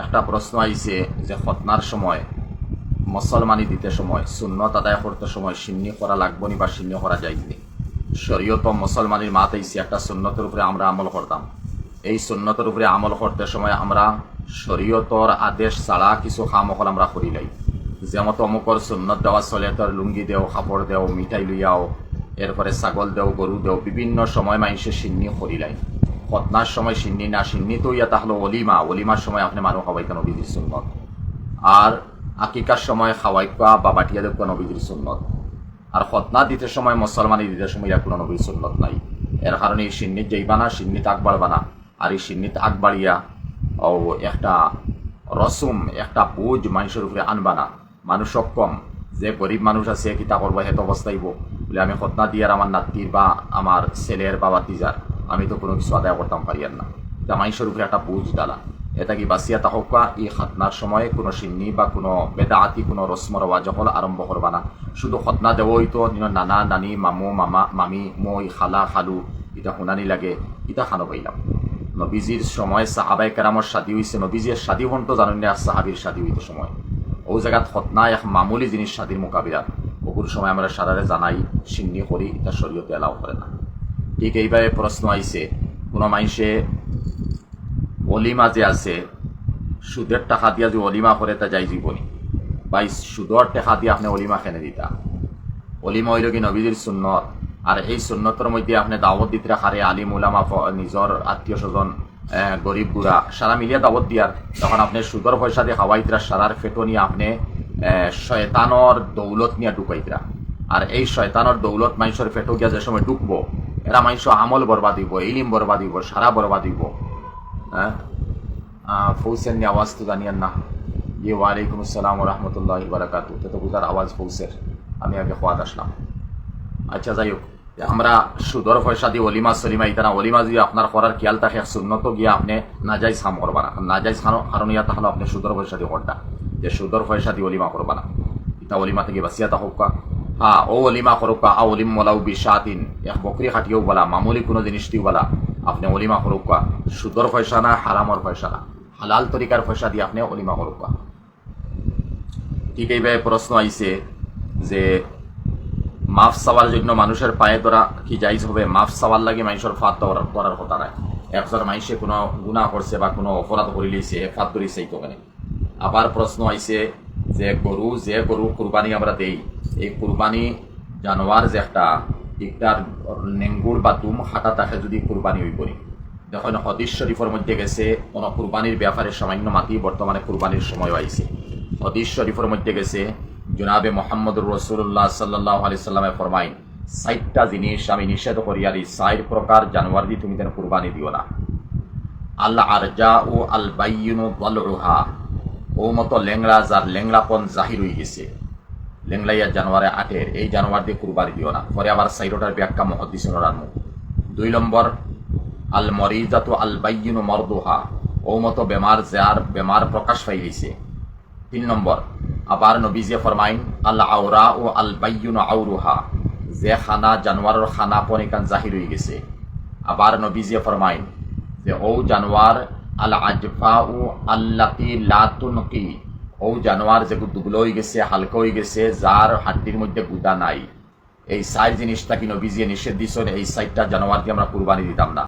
একটা প্রশ্ন আইছে যে খতনার সময় মুসলমানি দিতে সময় সুন্নত আদায় করতে সময় সিন্নি করা লাগবো নি বা সিন্নি করা যায়নি। শরীয়ত মুসলমানের মাত আইছে একটা সুন্নতের উপরে আমরা আমল করতাম। এই সুন্নতের উপরে আমল করতে সময় আমরা শরীয়তর আদেশ ছাড়া কিছু খামখল আমরা করিলাই। যেমন অমুকর সুন্নত দেওয়া চলে তোর লুঙ্গি দেও, কাপড় দেও, মিঠাই লইয়াও, এরপরে ছাগল দেও, গরু দেও, বিভিন্ন সময় মানুষে সিন্নি করিলাই। খতনার সময় সিন্নি না, সিন্নি তো ইয়া তাহলে অলিমার সময় আপনি মানুষ খাওয়াইতে নবীজির সুন্নত। আর আকিকার সময় খাওয়াইকা বা বাটিয়া দেওয়া নবীজির সুন্নত। আর খতনা দিতে সময় মুসলমানি দিতে সময় ইয়া কোনো নবীর সুন্নত নাই। এর কারণে এই সিন্নিত যাইবা না, সিন্নিত আগ বাড়বা না। আর এই সিন্নিত আগ বাড়িয়া ও একটা রসুম, একটা বোঝ মানুষের উপরে আনবা না। মানুষ সক্ষম যে গরিব মানুষ আছে কিতা করবো হেত অবস্থাইব বলে আমি খতনা দিয়ার আমার নাতির বা আমার ছেলের বাবা তিজার আমি তো কোনো কিছু আদায় করতাম পারিয়ার না। এটা মানুষের উপরে একটা বুঝ ডালা। এটা কি বাসিয়া তাহকা এই খতনার সময় কোনো সিন্নি বা কোনো বেদাআতি কোনো রসম রওয়াজ হল আরম্ভ করবা না। শুধু খতনা দেওয়াই তো নানা নানি, মামু মামা মামি, মই, খালা খালু এটা শুনানি লাগে, এটা খানো পাইলাম। নবীজির সময় সাহাবায়ে কেরামর শাদী হয়েছে, নবীজির শাদী হন তো জানেন না, সাহাবীর শাদী হইতে সময় ও জায়গাত খতনা এক মামুলি জিনিস শাদীর মোকাবিলা। বহুর সময় আমরা সারারে জানাই সিন্নি করি, এটা শরীয়তে এলাও করে না। ঠিক এইভাবে প্রশ্ন আইছে কোনো মানুষে অলিমা যে আছে সুদের টাকা দিয়া যে অলিমা করে তা যাই জীবনী বা সুদর টাকা দিয়ে আপনি অলিমা খেনে দিতা। অলিমা হইল কি নবীজির সুন্নত। আর এই সুন্নতের মধ্যে আপনি দাওয়াত দিতে রাখারে আলিম উলামা, নিজের আত্মীয় স্বজন, গরিব গুড়া সারা মিলিয়ে দাওয়াত দিয়ার, তখন আপনি সুদর পয়সা দিয়ে খাওয়াইতরা, সারার ফেটো নিয়ে আপনি শয়তানর দৌলত নিয়ে ঢুকাইতরা। আর এই শয়তানর দৌলত মানুষের ফেটো গিয়া যে সময় ঢুকবো, এরা মানুষ আমল বরবাদ হইব, ইলিম বরবাদ হইব, সারা বরবাদ হইব। হ্যাঁ, ফৌসের নিয়ে আওয়াজ তো জানিয়েন না। জি ওয়ালাইকুম আসসালাম রহমতুল্লাহ বারাকাতু। তো বুঝার আওয়াজ ফৌসের, আমি আগে খোয়াদ আসলাম। আচ্ছা যাই হোক, আমরা সুদর পয়সা দিয়ে অলিমা সলিমা ইতানা অলিমা যদি আপনার করার খেয়াল থাকে সুন্নত গিয়া আপনি নাজাইজ কাম করবা না। নাজাইজ কারণ ইয়া তাহলে আপনি সুদর পয়সা দিয়ে করটা, যে সুদর পয়সা দিয়ে অলিমা করবা না। ইতা অলিমা থেকে বাসিয়া তাহকা হ্যাঁ ও অলিমা করুকা আ অলিম মোলাউ বিশাতিন, এক বকরি খাটিয়েও বলা, মামুলি কোনো জিনিসটিও বলা আপনি অলিমা করুকা। সুদর পয়সা না, হারামর পয়সা না, হালাল তরিকার পয়সা দিয়ে আপনি অলিমা করুকা। ঠিক এইভাবে প্রশ্ন আইছে যে মাফ চাওয়ার জন্য মানুষের পায়ে ধরা কি জাইজ হবে? মাফ চাওয়ার লাগে মানুষের ফাত করার কথা নাই। একজন মানুষে কোনো গুনাহ করছে বা কোনো অপরাধ করে লিছে, ফাত ধরিছে এই তো। আবার প্রশ্ন আইছে যে গরু কুরবানি আমরা দেই, এই কুরবানি জানোয়ার যে একটার নেঙ্গুর বা দুম হাঁটা তাকে যদি কুরবানি হই করি, দেখুন হাদিস শরীফের মধ্যে গেছে কোনো কুরবানির ব্যাপারে সামান্য মাতি বর্তমানে কুরবানির সময় আইছে। হাদিস শরীফের মধ্যে গেছে জনাবে মোহাম্মদুর রাসূলুল্লাহ সাল্লাল্লাহু আলাইহি সাল্লামে ফরমাইন, ৬০টা জিনিস আমি নিষেধ করি, আর এই ৬০ প্রকার জানোয়ার দিয়ে তুমি যেন কুরবানি দিও না। আল আরজা ও আল বাইয়িনু যালউহা, ও মতো লেংড়া যার লেংড়াপন জাহির হয়ে গেছে, লেংড়াইয়া জানোয়ারে আটের, এই জানোয়ার দিয়ে কুরবানি দিও না। পরে আবার ৬০টার ব্যাখ্যা মুহাদ্দিসিনরা আনমু। ২ নম্বর আল মরিজাতু আল বাইয়িনু মারদুহা, ও মতো বেমার যার বেমার প্রকাশ পাই গেছে। ৩ নম্বর আবার নবীজি ফরমাইন আল আওরা ও আল বাইয়িনু আওরুহা, যে খানা জানোয়ারের খানা পনিকান জাহির হয়ে গেছে। আবার নবীজি ফরমাইন যে ও জানোয়ার আল আজফা ও আল্লাতি লা তুনকি, ও জানোয়ার যে দুবলো হয়ে গেছে, হালকা হয়ে গেছে, যার হাড্ডির মধ্যে গুদা নাই। এই ৬০ জিনিসটা কি নবীজি নিষেধ দিছেন, এই ৬০টা জানোয়ার দিয়ে আমরা কুরবানি দিতাম না।